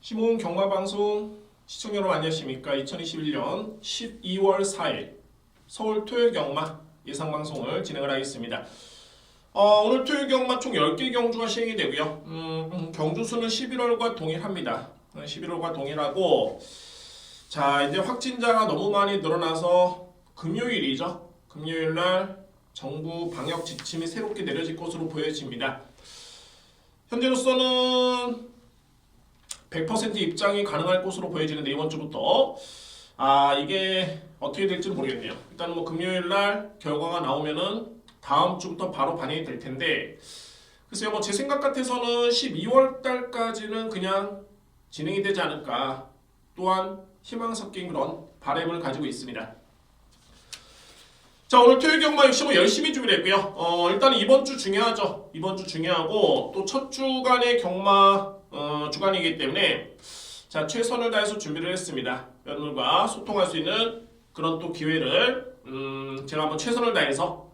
시모은 경마방송 시청자 여러분 안녕하십니까. 2021년 12월 4일 서울 토요경마 예상방송을 진행을 하겠습니다. 오늘 토요경마 총 10개 경주가 시행이 되고요. 경주수는 11월과 동일합니다. 11월과 동일하고, 자, 이제 확진자가 너무 많이 늘어나서 금요일이죠. 금요일날 정부 방역 지침이 새롭게 내려질 것으로 보여집니다. 현재로서는 100% 입장이 가능할 것으로 보여지는데, 이번 주부터 이게 어떻게 될지는 모르겠네요. 일단 뭐 금요일날 결과가 나오면은 다음 주부터 바로 반영이 될 텐데, 글쎄요, 뭐 제 생각 같아서는 12월 달까지는 그냥 진행이 되지 않을까, 또한 희망 섞인 그런 바람을 가지고 있습니다. 자, 오늘 토요일 경마 65 열심히 준비했고요. 일단 이번 주 중요하죠. 이번 주 중요하고 또 첫 주간의 경마 주간이기 때문에 자, 최선을 다해서 준비를 했습니다. 여러분과 소통할 수 있는 그런 또 기회를 제가 한번 최선을 다해서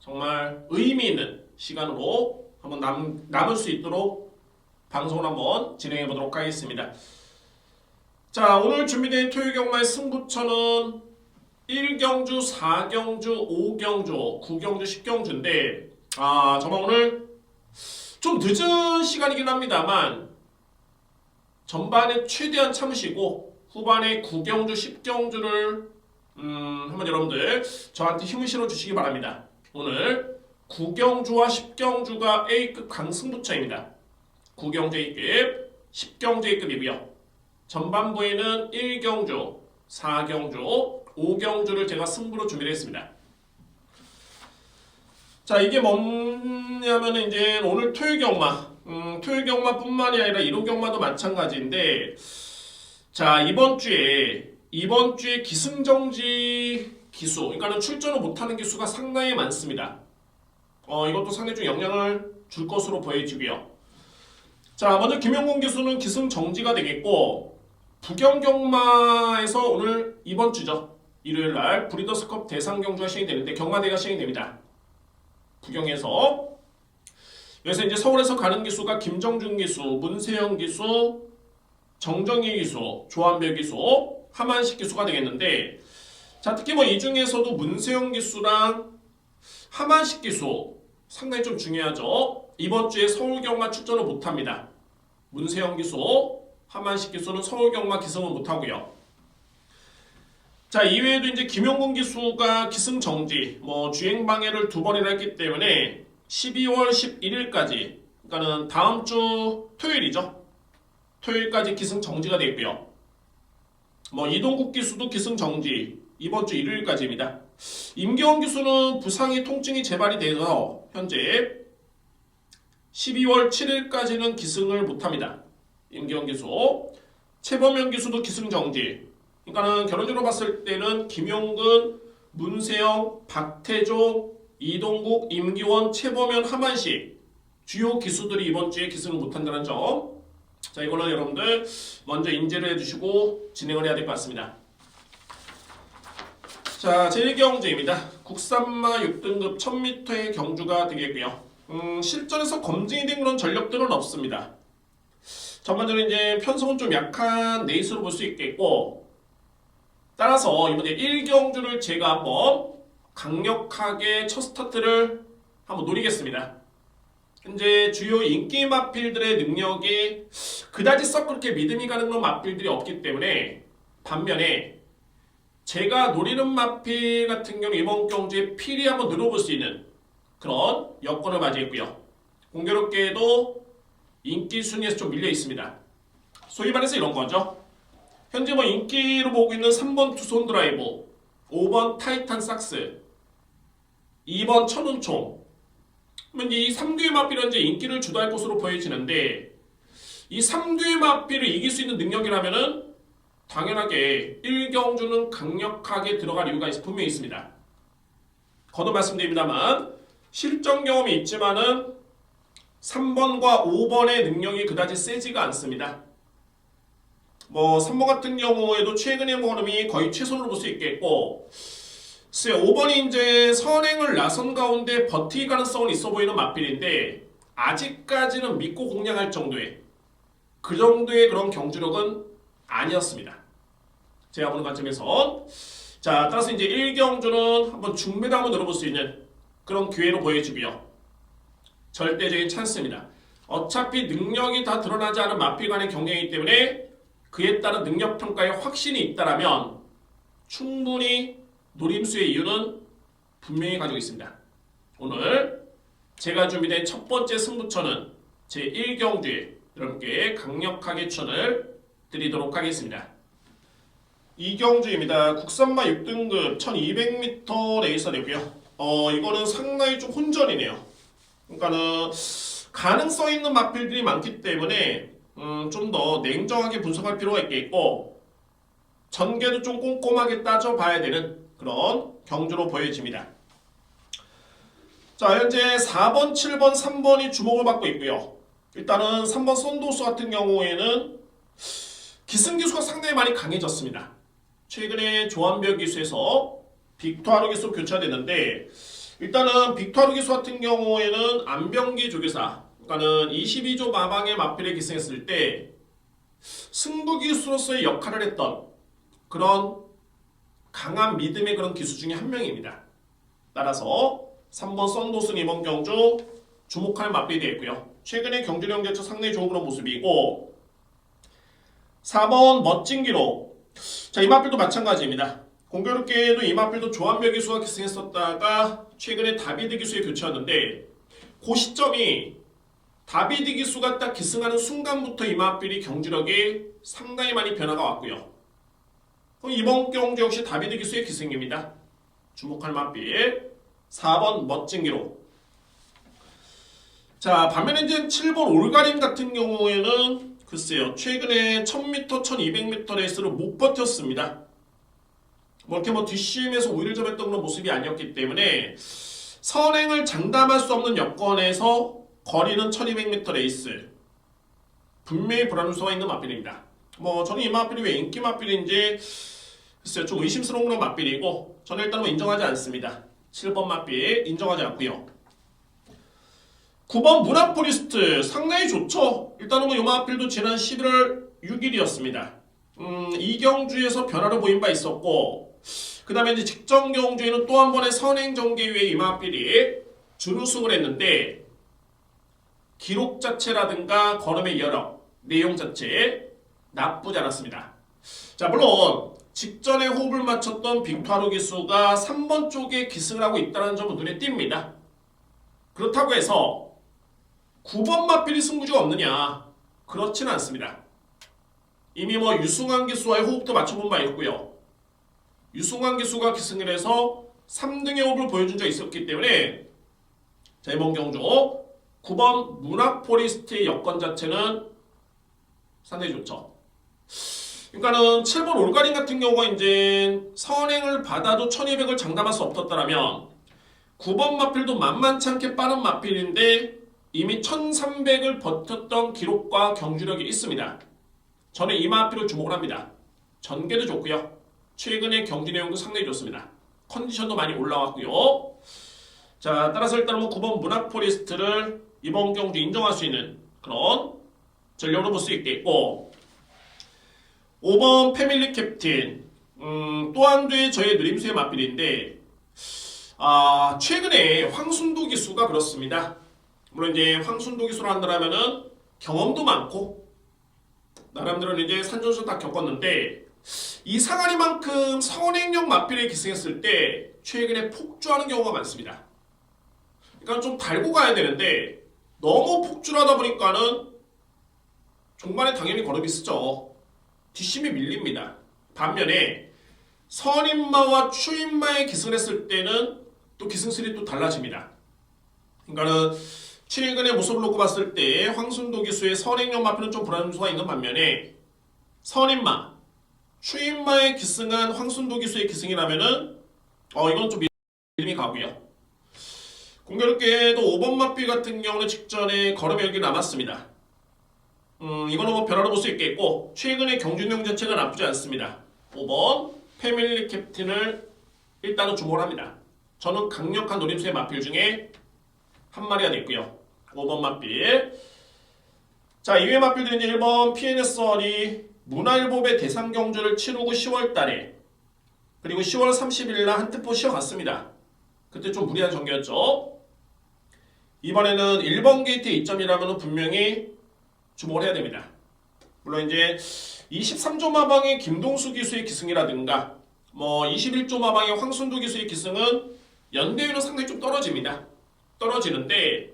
정말 의미 있는 시간으로 한번 남을 수 있도록 방송을 한번 진행해 보도록 하겠습니다. 자, 오늘 준비된 토요일 경마의 승부처는 1경주, 4경주, 5경주, 9경주, 10경주인데 정말 오늘 좀 늦은 시간이긴 합니다만 전반에 최대한 참으시고 후반에 9경주, 10경주를 한번 여러분들 저한테 힘을 실어주시기 바랍니다. 오늘 9경주와 10경주가 A급 강승부처입니다. 9경주 A급, 10경주 A급이고요. 전반부에는 1경주, 4경주, 5경주를 제가 승부로 준비를 했습니다. 자, 이게 뭐냐면 이제 오늘 토요일 경마, 토요일 경마뿐만이 아니라 일요 경마도 마찬가지인데, 자, 이번 주에 기승정지 기수, 그러니까는 출전을 못하는 기수가 상당히 많습니다. 이것도 상당히 좀 영향을 줄 것으로 보여지고요. 자, 먼저 김영곤 기수는 기승정지가 되겠고, 부경경마에서 오늘 이번 주죠. 일요일날 브리더스컵 대상경주가 시행이 되는데 경마대가 시행이 됩니다. 부경에서. 그래서 이제 서울에서 가는 기수가 김정준 기수, 문세영 기수, 정정희 기수, 조한별 기수, 하만식 기수가 되겠는데, 자, 특히 뭐 이 중에서도 문세영 기수랑 하만식 기수 상당히 좀 중요하죠. 이번 주에 서울경마 출전을 못합니다. 문세영 기수, 하만식 기수는 서울경마 기승을 못하고요. 자, 이외에도 이제 김용근 기수가 기승정지, 주행방해를 2번이나 했기 때문에 12월 11일까지, 그러니까는 다음 주 토요일이죠. 토요일까지 기승정지가 되고요. 이동국 기수도 기승정지, 이번 주 일요일까지입니다. 임기원 기수는 부상이 통증이 재발이 돼서 현재 12월 7일까지는 기승을 못합니다. 임기원 기수. 최범현 기수도 기승정지. 그러니까는 결론적으로 봤을 때는 김용근, 문세영, 박태종, 이동국, 임기원, 최범현, 하만식 주요 기수들이 이번 주에 기승을 못한다는 점. 자, 이거는 여러분들 먼저 인지를 해주시고 진행을 해야 될 것 같습니다. 자, 제1경주입니다. 국산마 6등급 1000m의 경주가 되겠고요. 실전에서 검증이 된 그런 전력들은 없습니다. 전반적으로 이제 편성은 좀 약한 레이스로 볼 수 있겠고, 따라서 이번에 1경주를 제가 한번 강력하게 첫 스타트를 한번 노리겠습니다. 현재 주요 인기 마필들의 능력이 그다지 썩 그렇게 믿음이 가는 그런 마필들이 없기 때문에, 반면에 제가 노리는 마필 같은 경우 이번 경주에 필히 한번 늘어볼 수 있는 그런 여건을 맞이했고요. 공교롭게도 인기 순위에서 좀 밀려 있습니다. 소위 말해서 이런 거죠. 현재 인기로 보고 있는 3번 투손 드라이브, 5번 타이탄 삭스, 2번 천운총. 이 3두의 마필은 이제 인기를 주도할 것으로 보여지는데, 이 3두의 마필을 이길 수 있는 능력이라면은 당연하게 1경주는 강력하게 들어갈 이유가 분명히 있습니다. 거듭 말씀드립니다만 실전 경험이 있지만은 3번과 5번의 능력이 그다지 세지가 않습니다. 3번 같은 경우에도 최근의 흐름이 거의 최선으로 볼 수 있겠고, 5번이 이제 선행을 나선 가운데 버틸 가능성은 있어 보이는 마필인데 아직까지는 믿고 공략할 정도의 그 정도의 그런 경주력은 아니었습니다. 제가 보는 관점에서. 자, 따라서 이제 1경주는 한번 중매도 한번 노려볼 수 있는 그런 기회로 보여지고요. 절대적인 찬스입니다. 어차피 능력이 다 드러나지 않은 마필 간의 경쟁이기 때문에 그에 따른 능력 평가에 확신이 있다라면 충분히 노림수의 이유는 분명히 가지고 있습니다. 오늘 제가 준비된 첫 번째 승부처는 제1경주에 여러분께 강력하게 추천을 드리도록 하겠습니다. 2경주입니다. 국산마 6등급 1200m 레이서되고요. 이거는 상당히 좀 혼전이네요. 그러니까는 가능성 있는 마필들이 많기 때문에 좀 더 냉정하게 분석할 필요가 있겠고 전개도 좀 꼼꼼하게 따져봐야 되는 그런 경주로 보여집니다. 자, 현재 4번, 7번, 3번이 주목을 받고 있고요. 일단은 3번 선도수 같은 경우에는 기승기수가 상당히 많이 강해졌습니다. 최근에 조한별 기수에서 빅토하루 기수로 교체가 됐는데 일단은 빅토하루 기수 같은 경우에는 안병기 조교사 그러니까는 22조 마방의 마필에 기승했을 때 승부 기수로서의 역할을 했던 그런 강한 믿음의 그런 기수 중에 한 명입니다. 따라서 3번 썬도스는 이번 경주 주목할 마필이 되었고요. 최근에 경주력 자체 상당히 좋은 그런 모습이고 4번 멋진 기록. 자, 이 마필도 마찬가지입니다. 공교롭게도 이 마필도 조한별 기수가 기승했었다가 최근에 다비드 기수에 교체했는데 그 시점이 다비드 기수가 딱 기승하는 순간부터 이 마필이 경주력이 상당히 많이 변화가 왔고요. 이번 경주 역시 다비드 기수의 기승입니다. 주목할 마필 4번 멋진 기록. 자, 반면에 이제 7번 올가림 같은 경우에는 글쎄요, 최근에 1000m, 1200m 레이스를 못 버텼습니다. 이렇게 뒷심에서 우위를 점했던 그런 모습이 아니었기 때문에 선행을 장담할 수 없는 여건에서 거리는 1200m 레이스 분명히 불안 요소가 있는 마필입니다. 저는 이 마필이 왜 인기 마필인지 글쎄요, 좀 의심스러운 그런 마필이고 저는 일단 인정하지 않습니다. 7번 마필 인정하지 않고요. 9번 무나포리스트 상당히 좋죠. 일단은 이 마필도 지난 11월 6일이었습니다. 이 경주에서 변화를 보인 바 있었고 그 다음에 이제 직전 경주에는 또 한 번의 선행전개위에 이 마필이 준우승을 했는데 기록 자체라든가 걸음의 여력, 내용 자체 나쁘지 않았습니다. 자, 물론 직전에 호흡을 맞췄던 빅토하루 기수가 3번 쪽에 기승을 하고 있다는 점은 눈에 띕니다. 그렇다고 해서 9번 마필이 승부지가 없느냐? 그렇지는 않습니다. 이미 유승환 기수와의 호흡도 맞춰본 바 있고요. 유승환 기수가 기승을 해서 3등의 호흡을 보여준 적이 있었기 때문에 자, 이번 경주 9번 무나포리스트의 여건 자체는 상당히 좋죠. 그러니까는 7번 올가린 같은 경우가 이제 선행을 받아도 1200을 장담할 수 없었다면 9번 마필도 만만치 않게 빠른 마필인데 이미 1300을 버텼던 기록과 경주력이 있습니다. 저는 이 마필을 주목을 합니다. 전개도 좋고요. 최근의 경기 내용도 상당히 좋습니다. 컨디션도 많이 올라왔고요. 자, 따라서 일단 9번 무나포리스트를 이번 경주 인정할 수 있는 그런 전력으로 볼 수 있겠고 5번 패밀리 캡틴 또 한 뒤에 저의 누림수의 마필인데 최근에 황순도 기수가 그렇습니다. 물론 이제 황순도 기수를 한다면은 경험도 많고 나름대로 이제 산전수 다 겪었는데 이 상아리만큼 선행력 마필에 기승했을 때 최근에 폭주하는 경우가 많습니다. 그러니까 좀 달고 가야 되는데 너무 폭주를 하다 보니까는 종반에 당연히 걸음이 쓰죠. 뒷심이 밀립니다. 반면에 선인마와 추인마에 기승을 했을 때는 또 기승술이 또 달라집니다. 그러니까는 최근의 모습을 놓고 봤을 때 황순도 기수의 선행력 마필은 좀 불안 요소가 있는 반면에 선인마, 추인마에 기승한 황순도 기수의 기승이라면은 이건 좀 믿음이 가고요. 공교롭게도 5번 마필 같은 경우는 직전에 걸음의 열기 남았습니다. 이거는 변화로 볼 수 있겠고 최근의 경주력 자체가 나쁘지 않습니다. 5번 패밀리 캡틴을 일단은 주목을 합니다. 저는 강력한 노림수의 마필 중에 한 마리가 됐고요. 5번 마필 자, 이외의 맞필들은 이제 1번 PNSR이 문화일보배 대상 경주를 치르고 10월 달에 그리고 10월 30일 날 한트포 쉬어갔습니다. 그때 좀 무리한 전개였죠. 이번에는 1번 게이트의 이점이라면 분명히 주목을 해야 됩니다. 물론 이제 23조 마방의 김동수 기수의 기승이라든가 21조 마방의 황순두 기수의 기승은 연대율은 상당히 좀 떨어집니다. 떨어지는데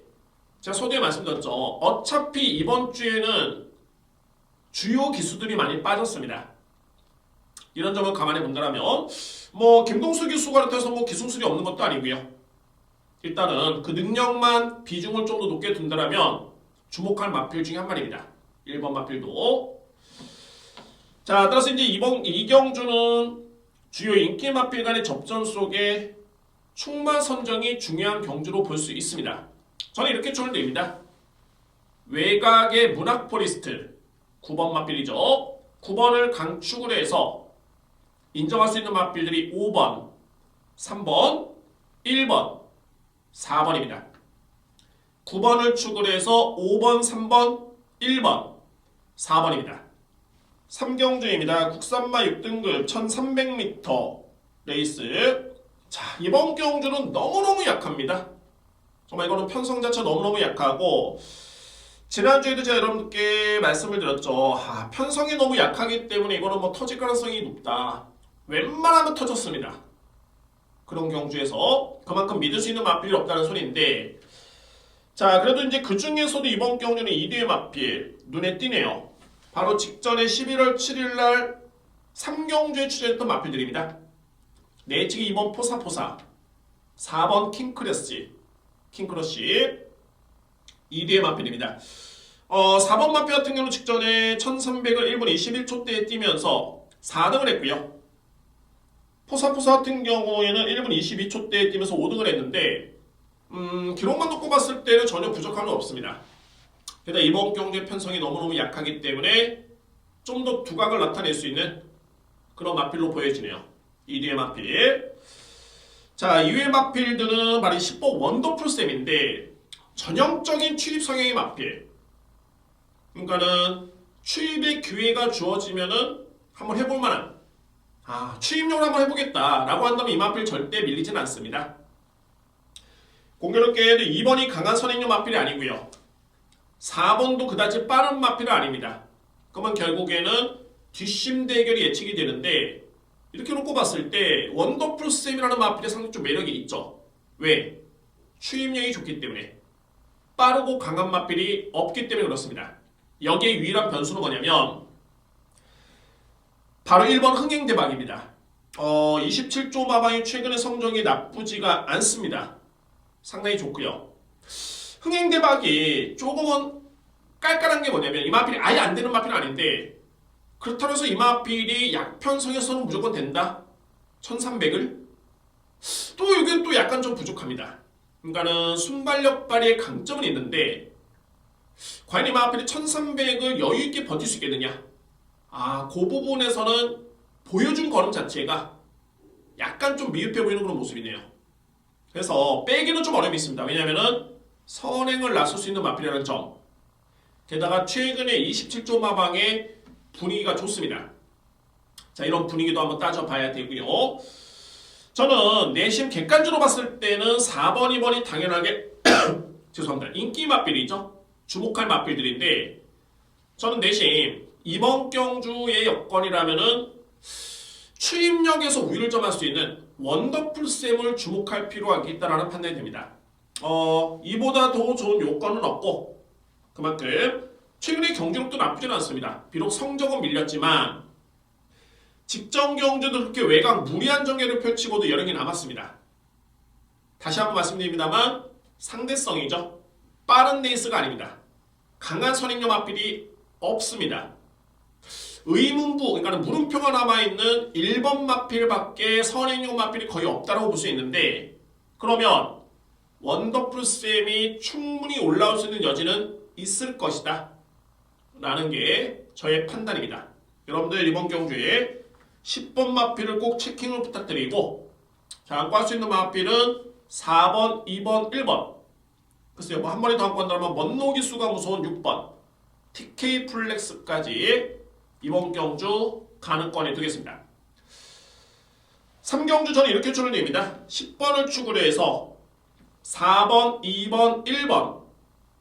제가 서두에 말씀드렸죠. 어차피 이번 주에는 주요 기수들이 많이 빠졌습니다. 이런 점을 감안해 본다면 김동수 기수가 그렇다고 해서 기승술이 없는 것도 아니고요. 일단은 그 능력만 비중을 좀 더 높게 둔다면 주목할 마필 중에 한 마리입니다. 1번 마필도. 자, 따라서 이제 이 경주는 주요 인기 마필 간의 접전 속에 충마 선정이 중요한 경주로 볼 수 있습니다. 저는 이렇게 추론을 드립니다. 외곽의 문학포리스트 9번 마필이죠. 9번을 강축을 해서 인정할 수 있는 마필들이 5번, 3번, 1번, 4번입니다. 9번을 축을 해서 5번, 3번, 1번, 4번입니다. 3경주입니다. 국산마 6등급 1300m 레이스. 자, 이번 경주는 너무너무 약합니다. 정말 이거는 편성 자체 너무너무 약하고 지난주에도 제가 여러분께 말씀을 드렸죠. 편성이 너무 약하기 때문에 이거는 터질 가능성이 높다. 웬만하면 터졌습니다. 그런 경주에서 그만큼 믿을 수 있는 마필이 없다는 소리인데, 자, 그래도 이제 그 중에서도 이번 경주는 2대의 마필 눈에 띄네요. 바로 직전에 11월 7일 날 3경주에 출연했던 마필들입니다. 내치기 2번 포사포사, 4번 킹크러쉬 2대의 마필입니다. 4번 마필 같은 경우는 직전에 1300을 1분 21초대에 뛰면서 4등을 했고요. 포사포사 같은 경우에는 1분 22초대에 뛰면서 5등을 했는데 기록만 놓고 봤을 때는 전혀 부족함은 없습니다. 게다가 이번 경주의 편성이 너무너무 약하기 때문에 좀 더 두각을 나타낼 수 있는 그런 마필로 보여지네요. 2대의 마필. 자, 이외의 마필들은 바로 10번 원더풀쌤인데 전형적인 추입 성향의 마필. 그러니까는 추입의 기회가 주어지면은 한번 해볼 만한 추입용을 한번 해보겠다라고 한다면 이 마필 절대 밀리진 않습니다. 공교롭게 해도 2번이 강한 선행용 마필이 아니고요. 4번도 그다지 빠른 마필은 아닙니다. 그러면 결국에는 뒷심 대결이 예측이 되는데 이렇게 놓고 봤을 때 원더풀쌤이라는 마필의 상당히 좀 매력이 있죠. 왜? 추입력이 좋기 때문에. 빠르고 강한 마필이 없기 때문에 그렇습니다. 여기에 유일한 변수는 뭐냐면 바로 1번 흥행대박입니다. 27조 마방이 최근에 성적이 나쁘지가 않습니다. 상당히 좋고요. 흥행대박이 조금은 깔깔한 게 뭐냐면 이 마필이 아예 안 되는 마필은 아닌데 그렇다고 해서 이 마필이 약편성에서는 무조건 된다? 1300을? 또 여기는 또 약간 좀 부족합니다. 그러니까는 순발력 발휘의 강점은 있는데 과연 이 마필이 1300을 여유있게 버틸 수 있겠느냐? 그 부분에서는 보여준 걸음 자체가 약간 좀 미흡해 보이는 그런 모습이네요. 그래서 빼기는 좀 어려움이 있습니다. 왜냐면은 선행을 나설 수 있는 마필이라는 점. 게다가 최근에 27조 마방의 분위기가 좋습니다. 자, 이런 분위기도 한번 따져봐야 되고요. 저는 내심 객관적으로 봤을 때는 4번, 2번이 당연하게 죄송합니다. 인기 마필이죠. 주목할 마필들인데 저는 내심 이번 경주의 여건이라면은 추임력에서 우위를 점할 수 있는 원더풀쌤을 주목할 필요가 있다는 판단이 됩니다. 이보다 더 좋은 요건은 없고 그만큼 최근의 경기력도 나쁘진 않습니다. 비록 성적은 밀렸지만 직전 경주도 그렇게 외곽 무리한 전개를 펼치고도 여력이 남았습니다. 다시 한번 말씀드립니다만 상대성이죠. 빠른 레이스가 아닙니다. 강한 선행력 마필이 없습니다. 의문부, 그러니까 물음표가 남아있는 1번 마필밖에 선행용 마필이 거의 없다고 볼 수 있는데 그러면 원더풀쌤이 충분히 올라올 수 있는 여지는 있을 것이다 라는 게 저의 판단입니다. 여러분들 이번 경주에 10번 마필을 꼭 체킹을 부탁드리고 자, 안고 할 수 있는 마필은 4번, 2번, 1번 글쎄요, 한 번에 더 안고 한다면 먼노기 수가 무서운 6번 TK 플렉스까지 이번 경주 가능권이 되겠습니다. 3경주 저는 이렇게 추론이 됩니다. 10번을 축으로 해서 4번, 2번, 1번,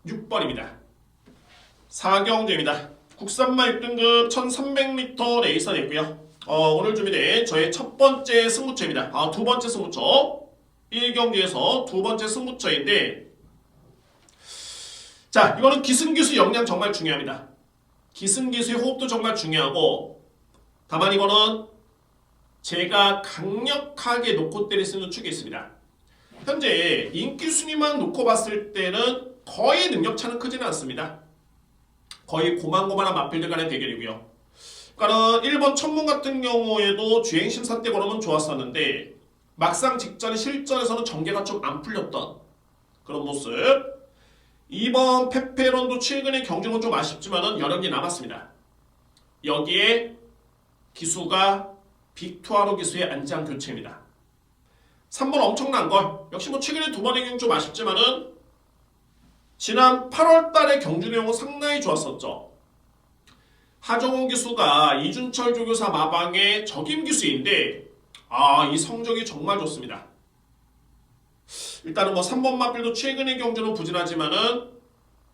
6번입니다. 4경주입니다. 국산마 6등급 1300m 레이서 냈고요. 오늘 준비된 저의 첫 번째 승부처입니다. 두 번째 승부처. 1경기에서 두 번째 승부처인데, 자, 이거는 기승기수 역량 정말 중요합니다. 기승기수의 호흡도 정말 중요하고, 다만 이거는 제가 강력하게 놓고 때릴 수 있는 축이 있습니다. 현재 인기 순위만 놓고 봤을 때는 거의 능력차는 크지는 않습니다. 거의 고만고만한 마필들 간의 대결이고요. 그러니까는 1번 천문 같은 경우에도 주행 심사 때 걸으면 좋았었는데 막상 직전 실전에서는 전개가 좀 안 풀렸던 그런 모습. 2번 페페론도 최근의 경주는 좀 아쉽지만은 여력이 남았습니다. 여기에 기수가 빅투아로 기수의 안장 교체입니다. 3번 엄청난 걸. 역시 뭐 최근에 두 번의 경주 좀 아쉽지만은 지난 8월 달에 경주 내용은 상당히 좋았었죠. 하정우 기수가 이준철 조교사 마방의 적임 기수인데 이 성적이 정말 좋습니다. 일단은 뭐 3번 마필도 최근의 경주는 부진하지만은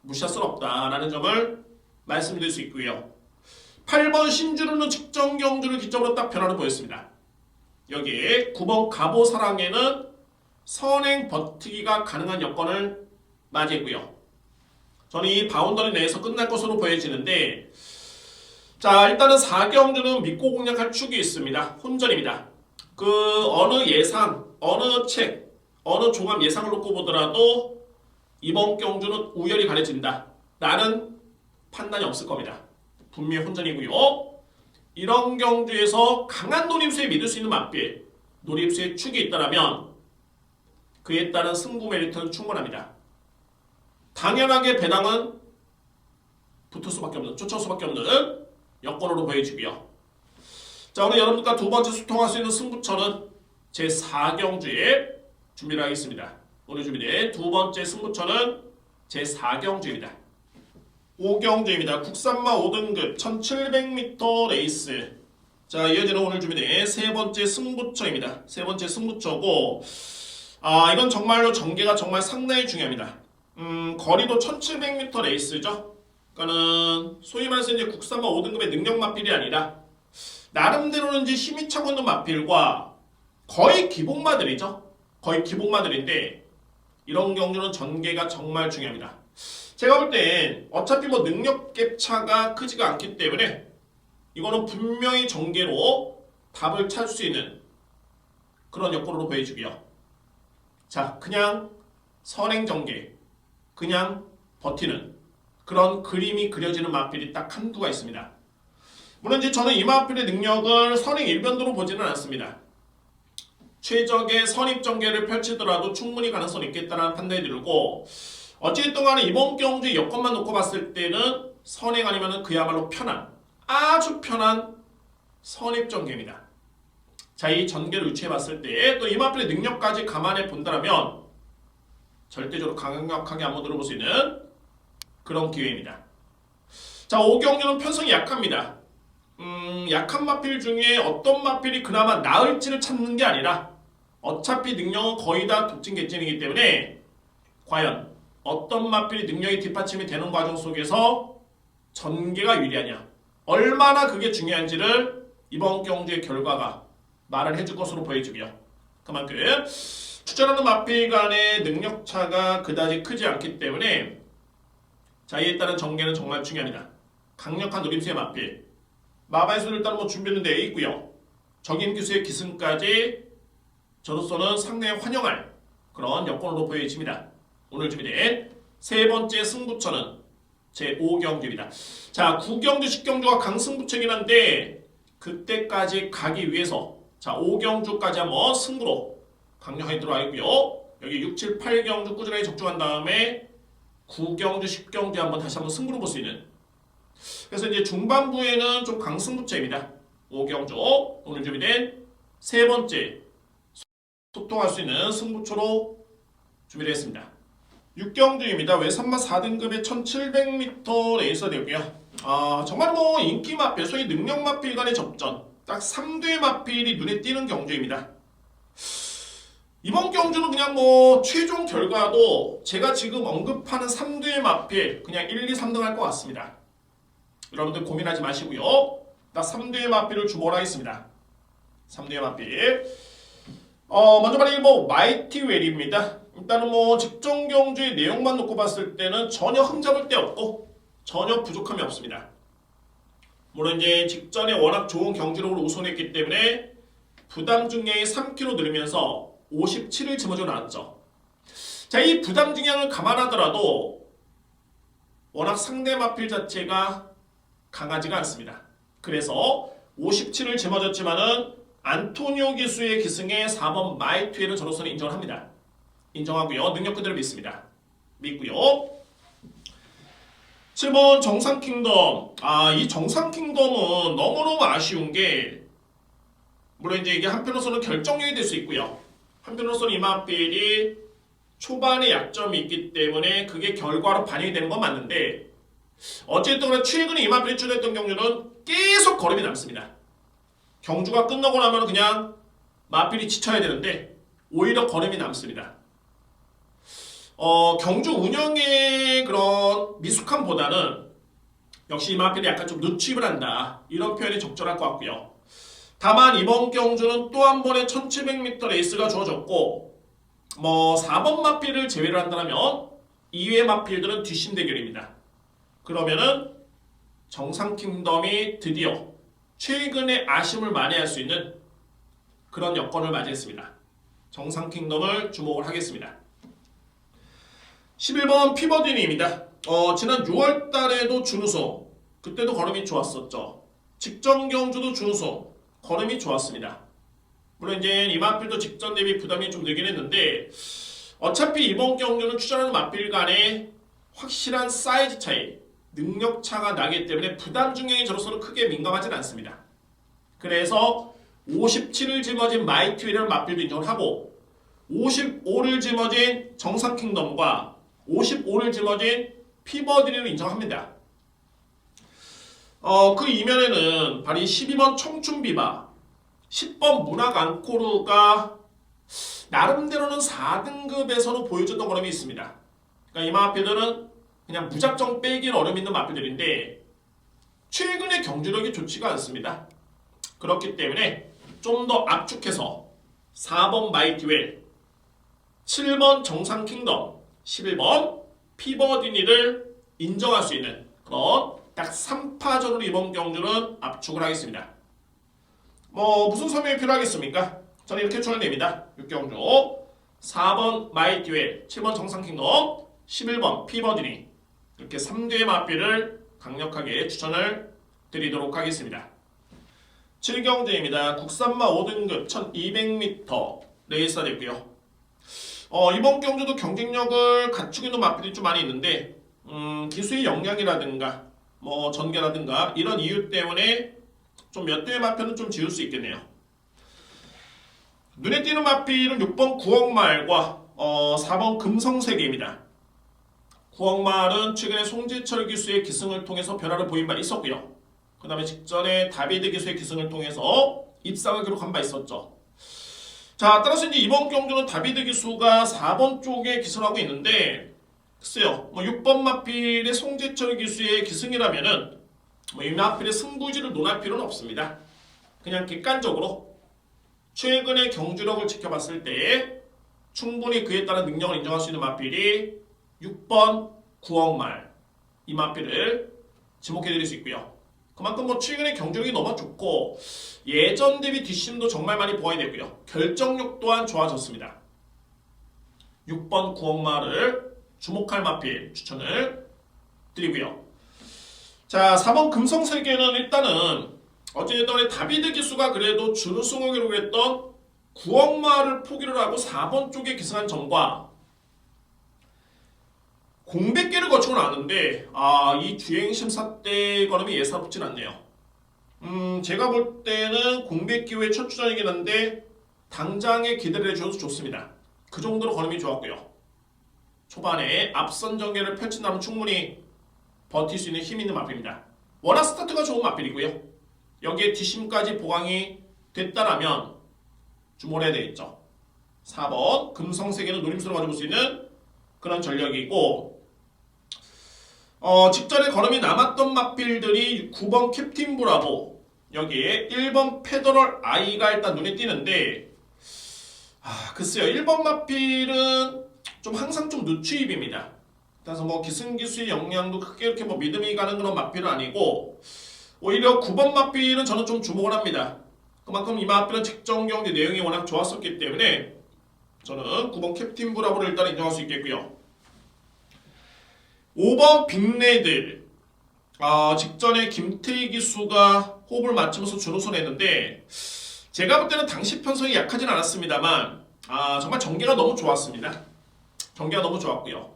무시할 수는 없다라는 점을 말씀드릴 수 있고요. 8번 신주루는 직전 경주를 기점으로 딱 변화를 보였습니다. 여기에 9번 가보사랑에는 선행 버티기가 가능한 여건을 맞이했고요. 저는 이 바운더리 내에서 끝날 것으로 보여지는데, 자, 일단은 4경주는 믿고 공략할 축이 있습니다. 혼전입니다. 어느 예상, 어느 책, 어느 종합 예상을 놓고 보더라도 이번 경주는 우열이 가려진다 라는 판단이 없을 겁니다. 분명히 혼전이고요. 이런 경주에서 강한 노림수에 믿을 수 있는 맞빌, 노림수의 축이 있다면 그에 따른 승부 메리트는 충분합니다. 당연하게 배당은 붙을 수밖에 없는, 쫓아올 수밖에 없는 여건으로 보여지고요. 자, 오늘 여러분들과 두 번째 소통할 수 있는 승부처는 제 4경주에 준비를 하겠습니다. 오늘 준비된 두 번째 승부처는 제 4경주입니다. 5경주입니다. 국산마 5등급 1700m 레이스. 자, 이어지는 오늘 준비된 세 번째 승부처입니다. 세 번째 승부처고, 이건 정말로 전개가 정말 상당히 중요합니다. 거리도 1700m 레이스죠. 그러니까는 소위 말해서 이제 국산마 5등급의 능력 마필이 아니라 나름대로는 이제 힘이 차고 있는 마필과 거의 기복마들이죠. 거의 기복마들인데 이런 경주는 전개가 정말 중요합니다. 제가 볼 땐 어차피 뭐 능력 갭 차가 크지가 않기 때문에 이거는 분명히 전개로 답을 찾을 수 있는 그런 여건으로 보여지고요. 자, 그냥 선행 전개, 그냥 버티는 그런 그림이 그려지는 마필이 딱 한두가 있습니다. 물론 이제 저는 이 마필의 능력을 선행 일변도로 보지는 않습니다. 최적의 선입 전개를 펼치더라도 충분히 가능성이 있겠다는 판단이 들고, 어찌됐든 간에 이번 경주의 여건만 놓고 봤을 때는 선행 아니면 그야말로 편한, 아주 편한 선입 전개입니다. 자, 이 전개를 유추해 봤을 때 또 이 마필의 능력까지 감안해 본다면 절대적으로 강력하게 한번 들어볼 수 있는 그런 기회입니다. 자, 5경주는 편성이 약합니다. 약한 마필 중에 어떤 마필이 그나마 나을지를 찾는 게 아니라 어차피 능력은 거의 다 독진개찐이기 때문에 과연 어떤 마필이 능력이 뒷받침이 되는 과정 속에서 전개가 유리하냐, 얼마나 그게 중요한지를 이번 경주의 결과가 말을 해줄 것으로 보여지고요. 그만큼 추천하는 마필 간의 능력차가 그다지 크지 않기 때문에 자, 이에 따른 전개는 정말 중요합니다. 강력한 노림수의 마필, 마바이수를 일단 뭐 준비는 되어 있고요. 적임 기수의 기승까지 저로서는 상당히 환영할 그런 여건으로 보여집니다. 오늘 준비된 세 번째 승부처는 제 5경주입니다. 자, 9경주, 10경주가 강승부처이긴 한데 그때까지 가기 위해서 자, 5경주까지 한번 승부로 강력하게 들어가 있고요. 여기 6, 7, 8경주 꾸준하게 적중한 다음에 9경주, 10경주 한번 다시 한번 승부를 볼 수 있는, 그래서 이제 중반부에는 좀 강승부처입니다. 5경주 오늘 준비된 세 번째 소통할 수 있는 승부처로 준비를 했습니다. 육경주입니다. 외산마 4등급의 1700m 레이서 되고요. 정말 뭐 인기 마필, 소위 능력 마필 간의 접전, 딱 3대 마필이 눈에 띄는 경주입니다. 이번 경주는 그냥 뭐 최종 결과도 제가 지금 언급하는 3대 마필 그냥 1, 2, 3등 할 것 같습니다. 여러분들 고민하지 마시고요. 딱 3대 마필을 주목을 하겠습니다. 3대 마필. 먼저 말이 뭐 마이티 웰입니다. 일단은 뭐 직전 경주의 내용만 놓고 봤을 때는 전혀 흠잡을 데 없고 전혀 부족함이 없습니다. 물론 이제 직전에 워낙 좋은 경주력을 우선했기 때문에 부담 중량이 3kg 늘으면서 57을 짊어지고 나왔죠. 자, 이 부담 중량을 감안하더라도 워낙 상대 마필 자체가 강하지가 않습니다. 그래서 57을 짊어졌지만은 안토니오 기수의 기승에 4번 마이트웨는 저로서는 인정을 합니다. 인정하고요. 능력 그대로 믿습니다. 믿고요. 7번 정상킹덤. 이 정상킹덤은 너무너무 아쉬운 게 물론 이제 이게 한편으로서는 결정력이 될 수 있고요. 한편으로서는 이 마필이 초반에 약점이 있기 때문에 그게 결과로 반영이 되는 건 맞는데 어쨌든 간에 최근에 이 마필이 출연했던 경주는 계속 걸음이 남습니다. 경주가 끝나고 나면 그냥 마필이 지쳐야 되는데 오히려 걸음이 남습니다. 경주 운영의 그런 미숙함보다는 역시 이 마필이 약간 좀 늦추입을 한다. 이런 표현이 적절할 것 같고요. 다만 이번 경주는 또 한 번의 1700m 레이스가 주어졌고 뭐 4번 마필을 제외를 한다면 이외 마필들은 뒷심 대결입니다. 그러면은 정상킹덤이 드디어 최근에 아쉬움을 만회할 수 있는 그런 여건을 맞이했습니다. 정상킹덤을 주목을 하겠습니다. 11번 피버디니입니다. 지난 6월달에도 준우승, 그때도 걸음이 좋았었죠. 직전 경주도 준우승, 걸음이 좋았습니다. 물론 이제 이 마필도 직전 대비 부담이 좀 늘긴 했는데 어차피 이번 경주는 출전하는 마필 간에 확실한 사이즈 차이, 능력 차가 나기 때문에 부담 중량이 저로서는 크게 민감하진 않습니다. 그래서 57을 짊어진 마이트웨이라는 마필도 인정을 하고 55를 짊어진 정상킹덤과 55를 짊어진 피버디니를 인정합니다. 그 이면에는 바로 이 12번 청춘비바, 10번 문학앙코르가 나름대로는 4등급에서는 보여줬던 걸음이 있습니다. 그러니까 이 마필들은 그냥 무작정 빼기는 어려움 있는 마필들인데 최근의 경주력이 좋지가 않습니다. 그렇기 때문에 좀 더 압축해서 4번 마이티웰, 7번 정상킹덤, 11번 피버디니를 인정할 수 있는 그런 딱 3파전으로 이번 경주는 압축을 하겠습니다. 뭐 무슨 설명이 필요하겠습니까? 저는 이렇게 추천됩니다. 6경주 4번 마이티웰, 7번 정상킹덤, 11번 피버디니 이렇게 3대의 마필을 강력하게 추천을 드리도록 하겠습니다. 7경주입니다. 국산마 5등급 1200m 레이스가 됐고요. 이번 경주도 경쟁력을 갖추고 있는 마필이 좀 많이 있는데 기수의 역량이라든가 뭐 전개라든가 이런 이유 때문에 좀 몇 대의 마필은 좀 지울 수 있겠네요. 눈에 띄는 마필은 6번 구억말과 4번 금성세계입니다. 구억말은 최근에 송재철 기수의 기승을 통해서 변화를 보인 바 있었고요. 그 다음에 직전에 다비드 기수의 기승을 통해서 입상을 기록한 바 있었죠. 자, 따라서 이제 이번 경주는 다비드 기수가 4번 쪽에 기승을 하고 있는데 글쎄요, 6번 마필의 송재철 기수의 기승이라면은 이 마필의 승부지를 논할 필요는 없습니다. 그냥 객관적으로 최근의 경주력을 지켜봤을 때 충분히 그에 따른 능력을 인정할 수 있는 마필이 6번 구억말 이 마필을 지목해드릴 수 있고요. 그만큼 뭐 최근의 경주력이 너무 좋고 예전 대비 뒷심도 정말 많이 보완이 됐고요. 결정력 또한 좋아졌습니다. 6번 구억말을 주목할 마필 추천을 드리고요. 자, 4번 금성세계는 일단은 어쨌든 다비드 기수가 그래도 준우승을 기록했던 구억말을 포기를 하고 4번 쪽에 기승한 점과 공백기를 거치고 나왔는데 이 주행심사 때 걸음이 예사롭진 않네요. 제가 볼 때는 공백기 후에 첫 주전이긴 한데 당장에 기대를 해줘도 좋습니다. 그 정도로 걸음이 좋았고요. 초반에 앞선 전개를 펼친다면 충분히 버틸 수 있는 힘 있는 마필입니다. 워낙 스타트가 좋은 마필이고요. 여기에 뒷심까지 보강이 됐다라면 주목을 해야 되겠죠. 4번 금성세계는 노림수로 가져볼 수 있는 그런 전력이고, 직전에 걸음이 남았던 마필들이 9번 캡틴 브라보, 여기에 1번 페더럴 아이가 일단 눈에 띄는데, 글쎄요, 1번 마필은 좀 항상 좀 누추입입니다. 그래서 뭐 기승기수의 역량도 크게 이렇게 뭐 믿음이 가는 그런 마필은 아니고, 오히려 9번 마필은 저는 좀 주목을 합니다. 그만큼 이 마필은 직전 경기 내용이 워낙 좋았었기 때문에 저는 9번 캡틴 브라보를 일단 인정할 수 있겠고요. 5번 빅레드, 직전에 김태희 기수가 호흡을 맞추면서 준우승을 했는데, 제가 볼 때는 당시 편성이 약하진 않았습니다만 정말 전개가 너무 좋았습니다. 전개가 너무 좋았고요.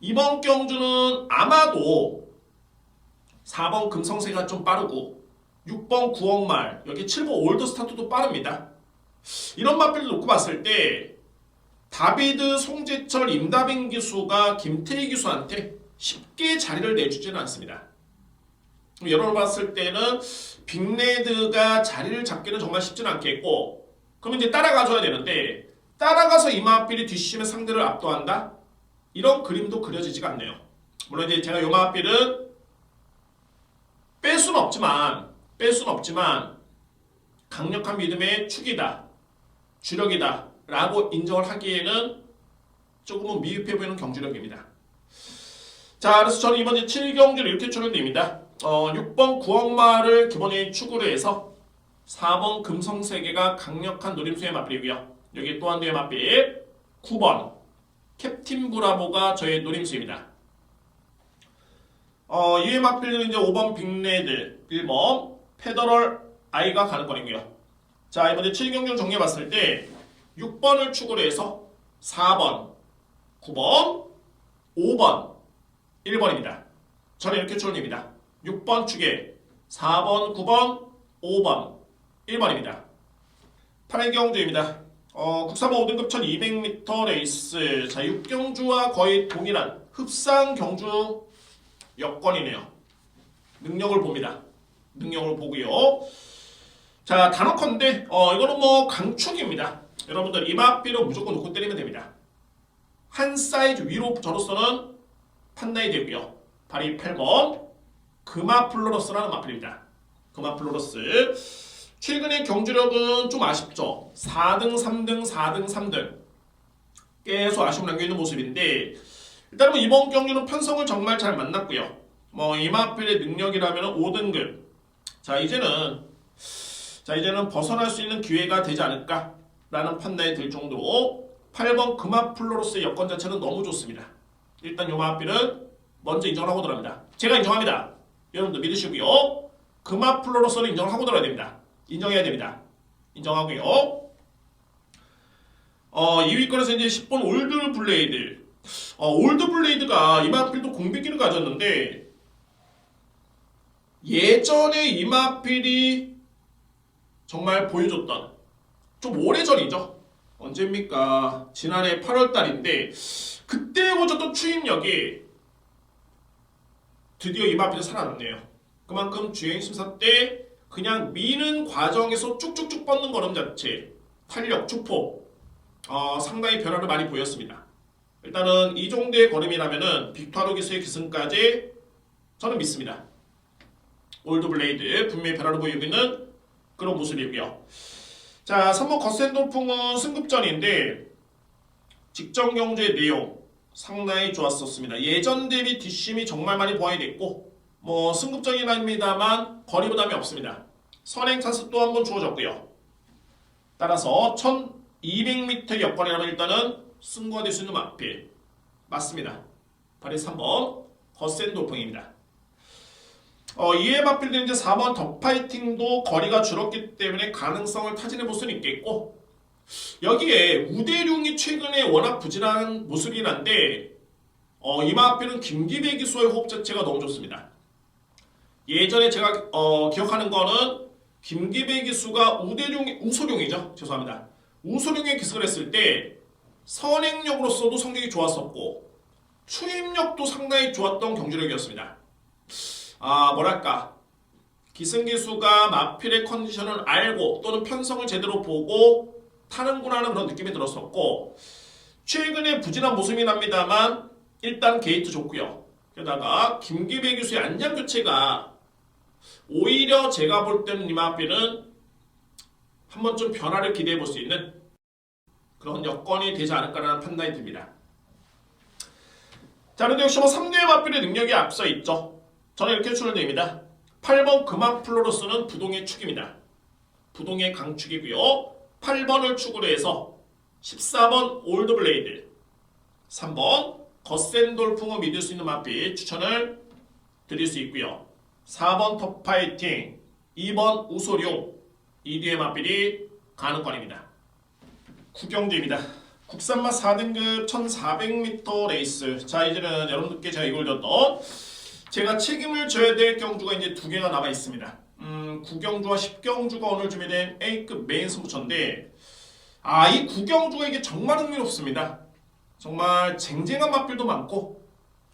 이번 경주는 아마도 4번 금성세가 좀 빠르고 6번 구억말, 여기 7번 올드 스타트도 빠릅니다. 이런 마필을 놓고 봤을 때 다비드, 송재철, 임다빈 기수가 김태희 기수한테 쉽게 자리를 내주지는 않습니다. 여러분 봤을 때는 빅레드가 자리를 잡기는 정말 쉽지는 않겠고, 그럼 이제 따라가줘야 되는데, 따라가서 이 마필이 뒷심의 상대를 압도한다? 이런 그림도 그려지지가 않네요. 물론 이제 제가 이 마필은 뺄 수는 없지만 강력한 믿음의 축이다, 주력이다 라고 인정을 하기에는 조금은 미흡해 보이는 경주력입니다. 자, 그래서 저는 이번 7경주를 이렇게 추론됩니다. 6번 구억마를 기본적인 축으로 해서 4번 금성세계가 강력한 노림수의 마필이고요. 여기 또 한 개의 마필 9번 캡틴 브라보가 저의 노림수입니다. 이의 마필은 이제 5번 빅레드, 1번 페더럴 아이가 가능권이고요. 자, 이번에 7경주 정리해봤을 때 6번을 축으로 해서 4번, 9번, 5번, 1번입니다. 저는 이렇게 추론입니다. 6번 축에 4번, 9번, 5번, 1번입니다. 8경주입니다. 국산화 5등급 1200m 레이스. 자, 6경주와 거의 동일한 흡상 경주 여건이네요. 능력을 봅니다. 능력을 보고요. 자, 단어컨대 이거는 뭐 강축입니다. 여러분들 이 마필로 무조건 놓고 때리면 됩니다. 한 사이즈 위로 저로서는 판단이 되고요. 발이 8번 금화플로러스라는 마필입니다. 금화플로러스. 최근의 경주력은 좀 아쉽죠. 4등, 3등, 4등, 3등. 계속 아쉬움 남겨있는 모습인데, 일단은 뭐 이번 경주는 편성을 정말 잘 만났고요. 뭐 이 마필의 능력이라면 5등급. 자, 이제는 벗어날 수 있는 기회가 되지 않을까라는 판단이 들 정도로 8번 금화플로러스의 여건 자체는 너무 좋습니다. 일단 이 마필은 먼저 인정을 하고 들어갑니다. 제가 인정합니다. 여러분들 믿으시고요. 금화플로러스는 인정을 하고 들어야 됩니다. 인정해야 됩니다. 인정하고요. 2위권에서 이제 10번 올드 블레이드. 올드 블레이드가 이 마필도 공백기를 가졌는데, 예전에 이 마필이 정말 보여줬던, 좀 오래전이죠. 언제입니까? 지난해 8월달인데 그때 보여줬던 추임력이 드디어 이 마필이 살아났네요. 그만큼 주행심사 때 그냥 미는 과정에서 쭉쭉쭉 뻗는 걸음 자체, 탄력, 축폭 상당히 변화를 많이 보였습니다. 일단은 이 정도의 걸음이라면은 빅토르 기수의 기승까지 저는 믿습니다. 올드 블레이드 분명히 변화를 보이고 있는 그런 모습이고요. 자, 3번 거센도풍은 승급전인데 직전 경주의 내용 상당히 좋았었습니다. 예전 대비 뒷심이 정말 많이 보완이 됐고, 뭐 승급전이긴 합니다만 거리 부담이 없습니다. 선행 찬스 또 한 번 주어졌고요. 따라서 1200m 여건이라면 일단은 승부가 될 수 있는 마필 맞습니다. 바로 3번 거센도풍입니다. 이에 마필된 이제 4번 더 파이팅도 거리가 줄었기 때문에 가능성을 타진해 볼 수는 있겠고, 여기에 우대룡이 최근에 워낙 부진한 모습이긴 한데 이 마필은 김기배 기수의 호흡 자체가 너무 좋습니다. 예전에 제가 기억하는 거는 김기배 기수가 우소룡이죠. 죄송합니다. 우소룡에 기습을 했을 때 선행력으로서도 성적이 좋았었고, 추임력도 상당히 좋았던 경주력이었습니다. 뭐랄까 기승기수가 마필의 컨디션을 알고 또는 편성을 제대로 보고 타는구나 하는 그런 느낌이 들었었고, 최근에 부진한 모습이 납니다만 일단 게이트 좋고요. 게다가 김기배 기수의 안장 교체가 오히려 제가 볼 때는 이 마필은 한번 좀 변화를 기대해 볼 수 있는 그런 여건이 되지 않을까라는 판단이 듭니다. 자, 그런데 역시 3류의 마필의 능력이 앞서 있죠. 저는 이렇게 추천드립니다. 8번 금화플로로스는 부동의 축입니다. 부동의 강축이고요. 8번을 축으로 해서 14번 올드블레이드, 3번 거센돌풍을 믿을 수 있는 마필 추천을 드릴 수 있고요. 4번 톱파이팅, 2번 우소룡, 이 뒤의 마필이 가능권입니다. 구경주입니다. 국산마 4등급 1400m 레이스. 자, 이제는 여러분들께 제가 이걸 줬던 제가 책임을 져야 될 경주가 이제 2개가 남아 있습니다. 9경주와 10경주가 오늘 준비된 A급 메인 승부처인데, 이 9경주가 이게 정말 흥미롭습니다. 정말 쟁쟁한 맛들도 많고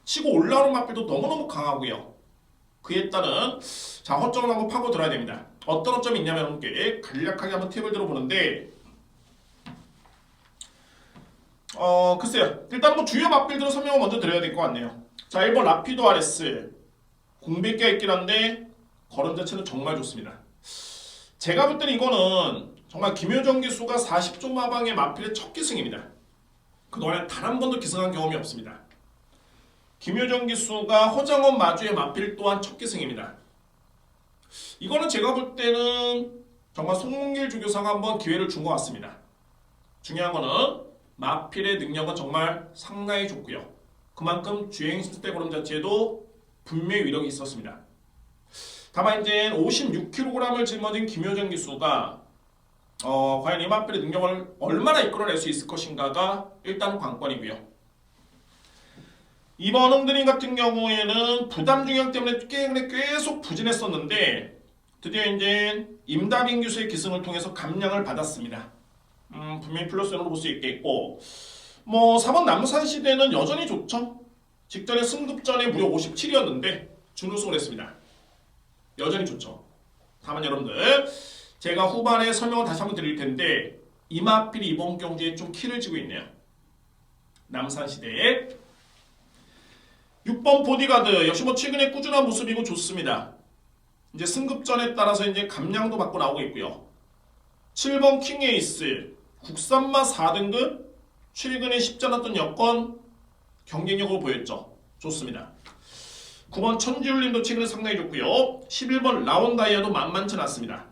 치고 올라오는 맛들도 너무너무 강하고요. 그에 따른 자, 허점을 한번 파고 들어야 됩니다. 어떤 허점이 있냐면 여러분께 간략하게 한번 팁을 들어보는데, 글쎄요. 일단 뭐 주요 맛빌드로 설명을 먼저 드려야 될 것 같네요. 자, 1번 라피도 RS 공백기가 있긴 한데 걸음 자체는 정말 좋습니다. 제가 볼 때는 이거는 정말 김효정 기수가 40종 마방의 마필의 첫 기승입니다. 그동안 단 한 번도 기승한 경험이 없습니다. 김효정 기수가 허장원 마주의 마필 또한 첫 기승입니다. 이거는 제가 볼 때는 정말 송문길 주교사가 한번 기회를 준 것 같습니다. 중요한 거는 마필의 능력은 정말 상당히 좋고요. 그만큼 주행 스텝 걸음 자체에도 분명히 위력이 있었습니다. 다만 이제 56kg을 짊어진 김효정 기수가 과연 이 마필의 능력을 얼마나 이끌어낼 수 있을 것인가가 일단 관건이고요. 이번 흥드림 같은 경우에는 부담 중량 때문에 계속 부진했었는데 드디어 이제 임다빈 기수의 기승을 통해서 감량을 받았습니다. 분명히 플러스로 볼 수 있겠고, 뭐 4번 남산시대는 여전히 좋죠. 직전에 승급전에 무려 57이었는데 준우승을 했습니다. 여전히 좋죠. 다만 여러분들 제가 후반에 설명을 다시 한번 드릴 텐데 이마필이 이번 경기에 좀 키를 쥐고 있네요. 남산시대 6번 보디가드 역시 뭐 최근에 꾸준한 모습이고 좋습니다. 이제 승급전에 따라서 이제 감량도 받고 나오고 있고요. 7번 킹에이스 국산마 4등급 최근에 쉽지 않았던 여건 경쟁력으로 보였죠. 좋습니다. 9번 천지울림도 최근에 상당히 좋고요. 11번 라온다이아도 만만치 않습니다.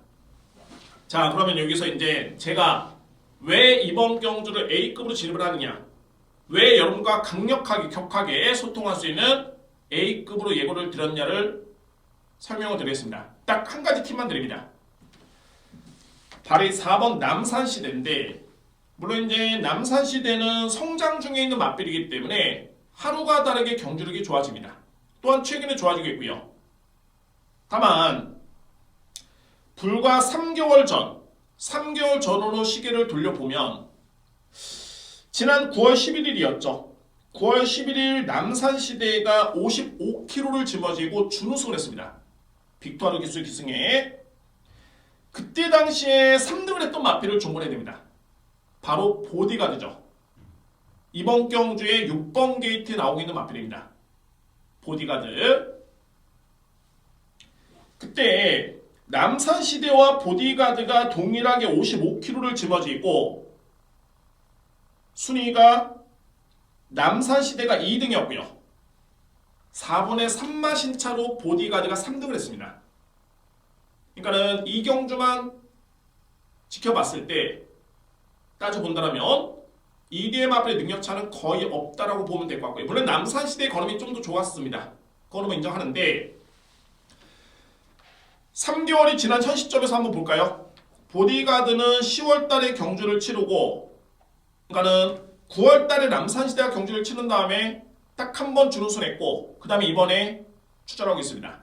자, 그러면 여기서 이제 제가 왜 이번 경주를 A급으로 진입을 하느냐, 왜 여러분과 강력하게 격하게 소통할 수 있는 A급으로 예고를 드렸냐를 설명을 드리겠습니다. 딱 한 가지 팁만 드립니다. 바로 4번 남산시대인데, 물론 이제 남산시대는 성장 중에 있는 맛빌이기 때문에 하루가 다르게 경주력이 좋아집니다. 또한 최근에 좋아지고 있고요. 다만 불과 3개월 전으로 시계를 돌려보면 지난 9월 11일이었죠. 9월 11일 남산시대가 55kg를 짊어지고 준우승을 했습니다. 빅토르 기술 기승에 그때 당시에 3등을 했던 마필을 종본해야 됩니다. 바로 보디가드죠. 이번 경주에 6번 게이트에 나오고 있는 마필입니다. 보디가드. 그때 남산시대와 보디가드가 동일하게 55kg를 짊어지고 순위가 남산시대가 2등이었고요. 4분의 3마신 차로 보디가드가 3등을 했습니다. 그러니까는 이 경주만 지켜봤을 때 따져본다면 EDM 앞의 능력차는 거의 없다라고 보면 될 것 같고요. 물론 남산시대의 걸음이 좀 더 좋았습니다. 그거는 인정하는데 3개월이 지난 현 시점에서 한번 볼까요? 보디가드는 10월달에 경주를 치르고, 그러니까는 9월달에 남산시대가 경주를 치른 다음에 딱 한 번 준우승했고 그 다음에 이번에 출전하고 있습니다.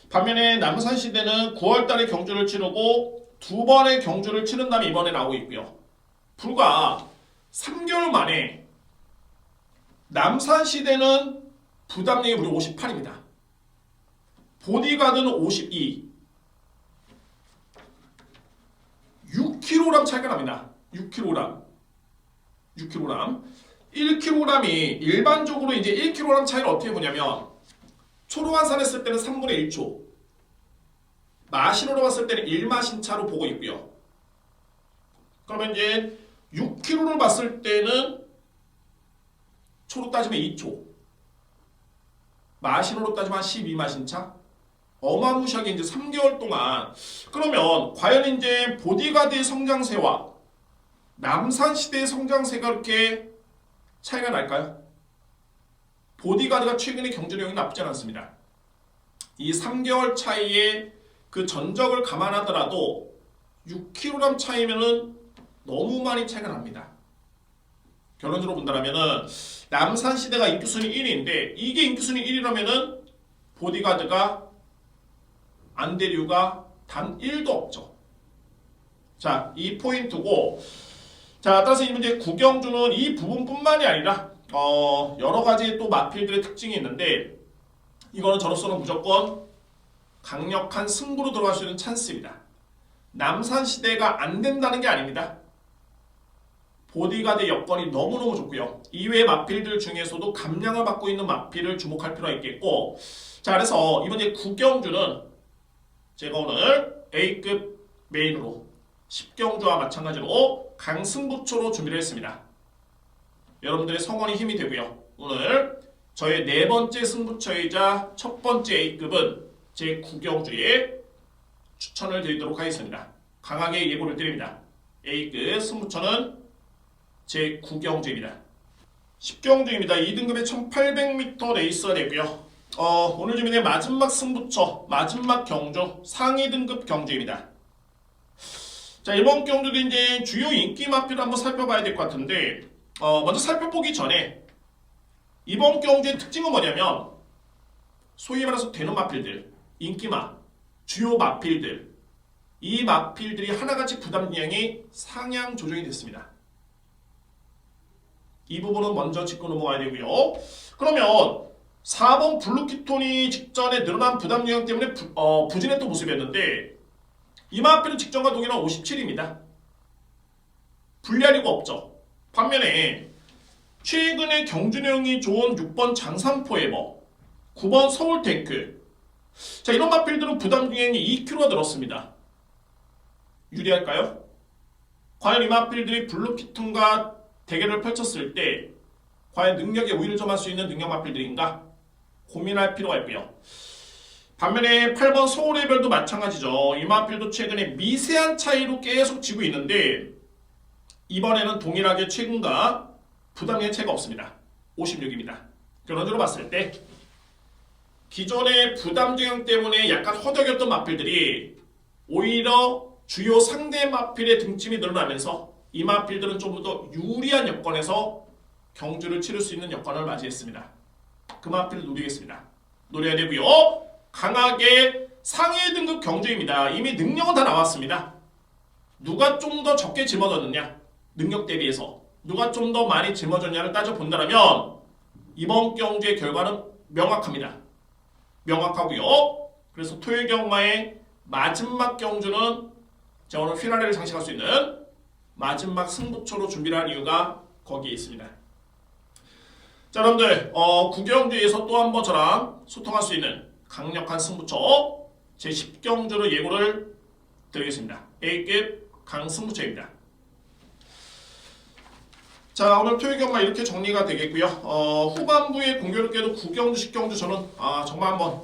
반면에 남산시대는 9월달에 경주를 치르고 2번의 경주를 치른 다음에 이번에 나오고 있고요. 불과 3개월 만에 남산시대는 부담력이 무려 58입니다. 보디가드는 52. 6kg 차이가 납니다. 6kg. 1kg이 일반적으로 이제 1kg 차이를 어떻게 보냐면 초로환산 했을 때는 3분의 1초, 마신으로 봤을 때는 1마신 차로 보고 있고요. 그러면 이제 6kg를 봤을 때는 초로 따지면 2초, 마신으로 따지면 12마신 차. 어마무시하게 이제 3개월 동안. 그러면 과연 이제 보디가드의 성장세와 남산시대의 성장세가 그렇게 차이가 날까요? 보디가드가 최근에 경제력이 나쁘지 않습니다. 이 3개월 차이의 그 전적을 감안하더라도 6kg 차이면은 너무 많이 차이가 납니다. 결론적으로 본다면은 남산시대가 인기순위 1위인데 이게 인기순위 1위라면은 보디가드가 안 될 이유가 단 1도 없죠. 자, 이 포인트고, 자, 따라서 이 문제 구경주는 이 부분뿐만이 아니라 여러 가지 또 마필들의 특징이 있는데 이거는 저로서는 무조건 강력한 승부로 들어갈 수 있는 찬스입니다. 남산시대가 안 된다는 게 아닙니다. 보디가드 여건이 너무너무 좋고요. 이외의 마필들 중에서도 감량을 받고 있는 마필을 주목할 필요가 있겠고, 자, 그래서 이번 이제 구경주는 제가 오늘 A급 메인으로 10경주와 마찬가지로 강승부초로 준비를 했습니다. 여러분들의 성원이 힘이 되고요. 오늘 저의 네 번째 승부처이자 첫 번째 A급은 제 9경주에 추천을 드리도록 하겠습니다. 강하게 예고를 드립니다. A급 승부처는 제 9경주입니다. 10경주입니다. 2등급의 1800m 레이스가 되고요. 오늘 준비된 마지막 승부처, 마지막 경주, 상위 등급 경주입니다. 자, 이번 경주도 이제 주요 인기 마필을 한번 살펴봐야 될 것 같은데, 먼저 살펴보기 전에 이번 경주의 특징은 뭐냐면 소위 말해서 되는 마필들, 인기마, 주요 마필들, 이 마필들이 하나같이 부담량이 상향 조정이 됐습니다. 이 부분은 먼저 짚고 넘어가야 되고요. 그러면 4번 블루키톤이 직전에 늘어난 부담 영향 때문에 부진했던 모습이었는데 이 마필은 직전과 동일한 57입니다. 불리할 이유가 없죠. 반면에 최근에 경주 내용이 좋은 6번 장산포에버, 9번 서울테크, 자, 이런 마필들은 부담 영향이 2kg가 늘었습니다. 유리할까요? 과연 이 마필들이 블루키톤과 대결을 펼쳤을 때 과연 능력에 우위를 점할 수 있는 능력 마필들인가? 고민할 필요가 있고요. 반면에 8번 서울의별도 마찬가지죠. 이 마필도 최근에 미세한 차이로 계속 지고 있는데 이번에는 동일하게 최근과 부담의 차이가 없습니다. 56입니다. 결론적으로 봤을 때 기존의 부담 영향 때문에 약간 허덕였던 마필들이 오히려 주요 상대 마필의 등짐이 늘어나면서 이 마필들은 좀 더 유리한 여건에서 경주를 치를 수 있는 여건을 맞이했습니다. 그 마필을 노리겠습니다. 노려야 되고요. 강하게 상위 등급 경주입니다. 이미 능력은 다 나왔습니다. 누가 좀 더 적게 짊어졌느냐, 능력 대비해서 누가 좀 더 많이 짊어졌냐를 따져본다면 이번 경주의 결과는 명확합니다. 명확하고요. 그래서 토요일 경마의 마지막 경주는 제가 오늘 피나레를 장식할 수 있는 마지막 승부처로 준비를 한 이유가 거기에 있습니다. 자, 여러분들 구경주에서 또 한 번 저랑 소통할 수 있는 강력한 승부처 제 10경주로 예고를 드리겠습니다. A급 강승부처입니다. 자, 오늘 토요일 경마 이렇게 정리가 되겠고요. 후반부에 공교롭게도 9경주, 10경주 저는 정말 한번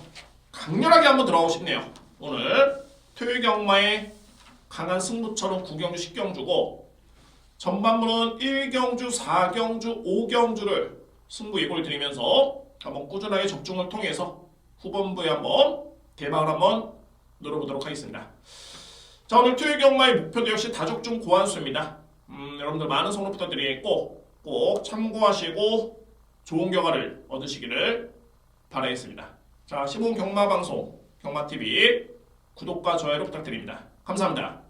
강렬하게 한번 들어가고 싶네요. 오늘 토요일 경마의 강한 승부처는 9경주, 10경주고 전반부는 1경주, 4경주, 5경주를 승부 예고를 드리면서 한번 꾸준하게 적중을 통해서 후반부에 한번 대박을 한번 노려보도록 하겠습니다. 자, 오늘 토요일 경마의 목표도 역시 다적중 고환수입니다. 여러분들 많은 성원 부탁드리겠고 꼭 참고하시고 좋은 결과를 얻으시기를 바라겠습니다. 자, 시범 경마방송 경마TV 구독과 좋아요를 부탁드립니다. 감사합니다.